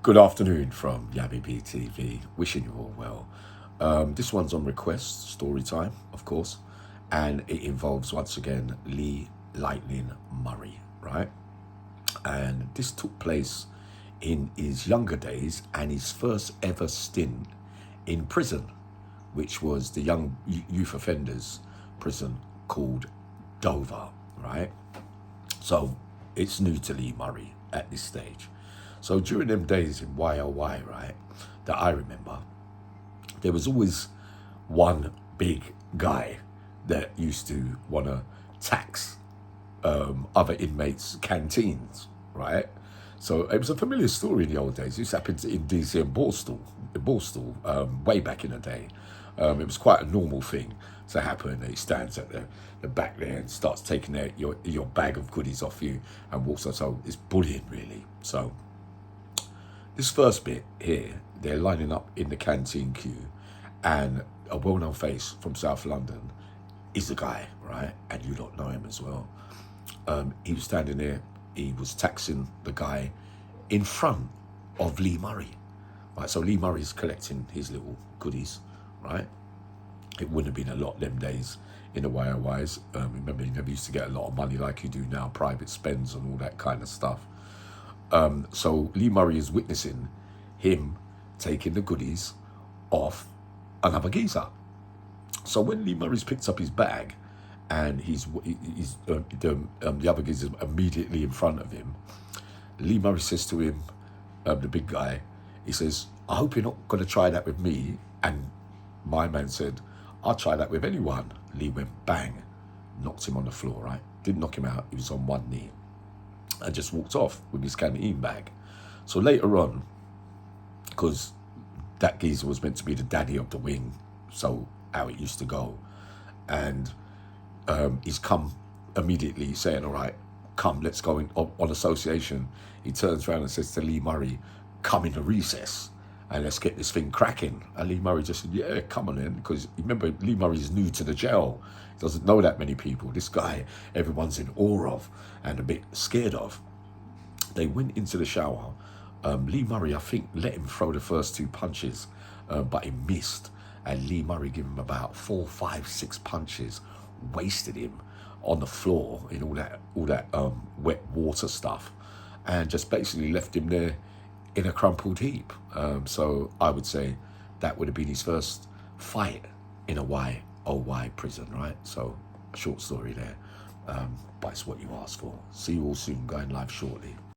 Good afternoon from Yabby TV. Wishing you all well. This one's on request, story time, of course, and it involves once again Lee Lightning Murray, right? And this took place in his younger days and his first ever stint in prison, which was the young youth offenders prison called Dover, right? So it's new to Lee Murray at this stage. So during them days in YLY, right, that I remember, there was always one big guy that used to want to tax other inmates' canteens, right? So it was a familiar story in the old days. This happened in DC and Borstal, way back in the day. It was quite a normal thing to happen. He stands at the back there and starts taking your bag of goodies off you and walks on. So it's bullying, really. So this first bit here, they're lining up in the canteen queue, and a well-known face from South London is the guy, right? And you don't know him as well. He was standing there. He was taxing the guy in front of Lee Murray, right? So Lee Murray's collecting his little goodies, right? It wouldn't have been a lot them days in the YOYs. Remember, you never used to get a lot of money like you do now, private spends and all that kind of stuff. So Lee Murray is witnessing him taking the goodies off another geezer. So when Lee Murray's picked up his bag and the other geezer's immediately in front of him, Lee Murray says to him, the big guy, he says, "I hope you're not going to try that with me." And my man said, "I'll try that with anyone." Lee went bang, knocked him on the floor, right? Didn't knock him out, he was on one knee. And just walked off with his canteen bag. So later on, because that geezer was meant to be the daddy of the wing, so how it used to go, and he's come immediately saying, "All right, come, let's go on association." He turns around and says to Lee Murray, "Come into recess and let's get this thing cracking." And Lee Murray just said, "Yeah, come on in," because remember, Lee Murray's new to the jail. He doesn't know that many people. This guy, everyone's in awe of and a bit scared of. They went into the shower. Lee Murray, I think, let him throw the first two punches, but he missed. And Lee Murray gave him about 4, 5, 6 punches, wasted him on the floor in all that wet water stuff, and just basically left him there in a crumpled heap. So I would say that would have been his first fight in a YOY prison, right? So a short story there, but it's what you asked for. See you all soon, going live shortly.